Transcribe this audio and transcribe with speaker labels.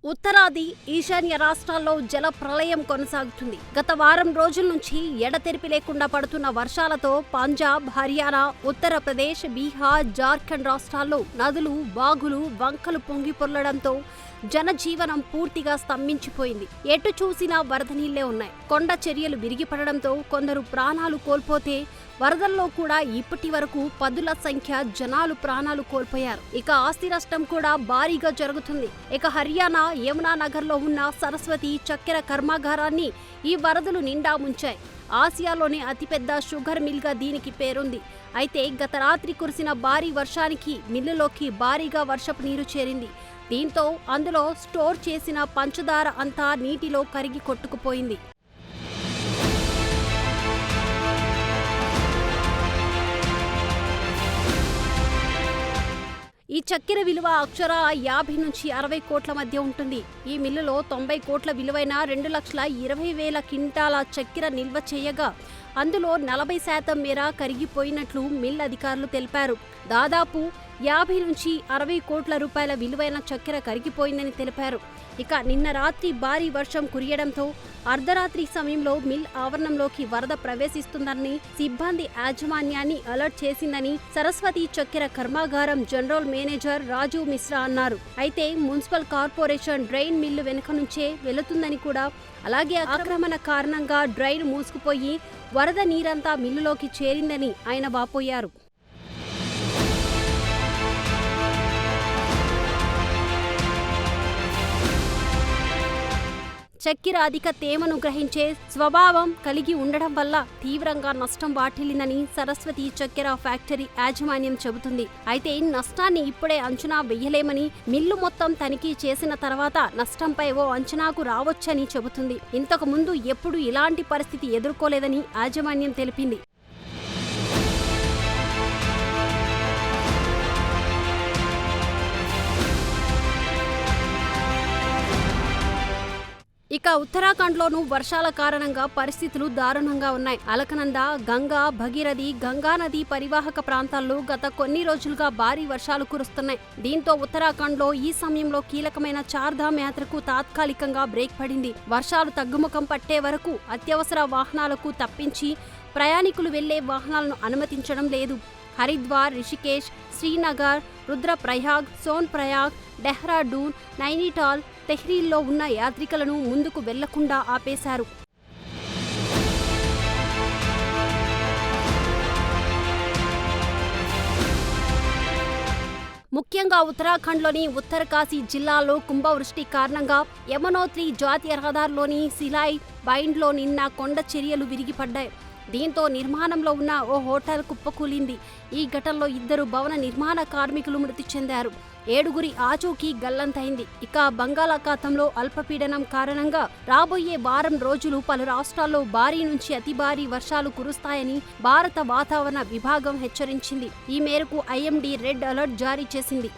Speaker 1: ఉత్తరాది, ఈశాన్య రాష్ట్రాల్లో జల ప్రళయం కొనసాగుతుంది. గత వారం రోజుల నుంచి ఎడతెరిపి లేకుండా పడుతున్న వర్షాలతో పంజాబ్, హర్యానా, ఉత్తరప్రదేశ్, బీహార్, జార్ఖండ్ రాష్ట్రాల్లో నదులు, వాగులు, వంకలు పొంగి పొర్లడంతో జనజీవనం పూర్తిగా స్తంభించిపోయింది. ఎటు చూసినా వరద నీళ్లే ఉన్నాయి. కొండ చర్యలు విరిగిపడడంతో కొందరు ప్రాణాలు కోల్పోతే వరదల్లో కూడా ఇప్పటి వరకు పదుల సంఖ్య జనాలు ప్రాణాలు కోల్పోయారు. ఇక ఆస్తి నష్టం కూడా భారీగా జరుగుతుంది. ఇక హర్యానా యమునా నగర్లో ఉన్న సరస్వతి చక్కెర కర్మాగారాన్ని ఈ వరదలు నిండా ముంచాయి. ఆసియాలోనే అతిపెద్ద షుగర్ మిల్గా దీనికి పేరుంది. అయితే గత రాత్రి కురిసిన భారీ వర్షానికి మిల్లులోకి భారీగా వర్షపు నీరు చేరింది. దీంతో అందులో స్టోర్ చేసిన పంచదార అంతా నీటిలో కరిగి కొట్టుకుపోయింది. ఈ చక్కెర విలువ అక్షరాల 50 నుంచి 60 కోట్ల మధ్య ఉంటుంది. ఈ మిల్లులో 90 కోట్ల విలువైన 2,20,000 క్వింటాల చక్కెర నిల్వ చేయగా అందులో 40% మేర కరిగిపోయినట్లు మిల్ అధికారులు తెలిపారు. దాదాపు 50 నుంచి 60 కోట్ల రూపాయల విలువైన చక్కెర కరిగిపోయిందని తెలిపారు. ఇక నిన్న రాత్రి భారీ వర్షం కురియడంతో అర్ధరాత్రి సమయంలో మిల్ ఆవరణంలోకి వరద ప్రవేశిస్తుందని సిబ్బంది యాజమాన్యాన్ని అలర్ట్ చేసిందని సరస్వతి చక్కెర కర్మాగారం జనరల్ మేనేజర్ రాజు మిశ్రా అన్నారు. అయితే మున్సిపల్ కార్పొరేషన్ డ్రైన్ మిల్లు వెనుక నుంచే వెళుతుందని కూడా, అలాగే ఆక్రమణ కారణంగా డ్రైన్ మూసుకుపోయి వరద నీరంతా మిల్లులోకి చేరిందని ఆయన వాపోయారు. చక్కెర అధిక తేమను గ్రహించే స్వభావం కలిగి ఉండడం వల్ల తీవ్రంగా నష్టం వాటిల్లిందని సరస్వతి చక్కెర ఫ్యాక్టరీ యాజమాన్యం చెబుతుంది. అయితే నష్టాన్ని ఇప్పుడే అంచనా వెయ్యలేమని, మిల్లు మొత్తం తనిఖీ చేసిన తర్వాత నష్టంపై ఓ అంచనాకు రావచ్చని చెబుతుంది. ఇంతకు ముందు ఎప్పుడూ ఇలాంటి పరిస్థితి ఎదుర్కోలేదని యాజమాన్యం తెలిపింది. ఇక ఉత్తరాఖండ్లోనూ వర్షాల కారణంగా పరిస్థితులు దారుణంగా ఉన్నాయి. అలకనంద, గంగా, భగీరథి, గంగానది పరివాహక ప్రాంతాల్లో గత కొన్ని రోజులుగా భారీ వర్షాలు కురుస్తున్నాయి. దీంతో ఉత్తరాఖండ్లో ఈ సమయంలో కీలకమైన చార్ధామ్ యాత్రకు తాత్కాలికంగా బ్రేక్ పడింది. వర్షాలు తగ్గుముఖం పట్టే వరకు అత్యవసర వాహనాలకు తప్పించి ప్రయాణికులు వెళ్లే వాహనాలను అనుమతించడం లేదు. హరిద్వార్, రిషికేశ్, శ్రీనగర్, రుద్రప్రయాగ్, సోన్ప్రయాగ్, డెహ్రాడూన్, నైనిటాల్, తెహ్రీల్లో ఉన్న యాత్రికులను ముందుకు వెళ్లకుండా ఆపేశారు. ముఖ్యంగా ఉత్తరాఖండ్లోని ఉత్తరకాశీ జిల్లాలో కుంభవృష్టి కారణంగా యమునోత్రి జాతీయ రహదారిలోని సిలాయ్ బైండ్లో నిన్న కొండ చర్యలు విరిగిపడ్డాయి. దీంతో నిర్మాణంలో ఉన్న ఓ హోటల్ కుప్పకూలింది. ఈ ఘటనలో 2 భవన నిర్మాణ కార్మికులు మృతి చెందారు. 7గురి ఆచూకీ గల్లంతైంది. ఇక బంగాళాఖాతంలో అల్పపీడనం కారణంగా రాబోయే వారం రోజులు పలు రాష్ట్రాల్లో భారీ నుంచి అతి భారీ వర్షాలు కురుస్తాయని భారత వాతావరణ విభాగం హెచ్చరించింది. ఈ మేరకు IMD రెడ్ అలర్ట్ జారీ చేసింది.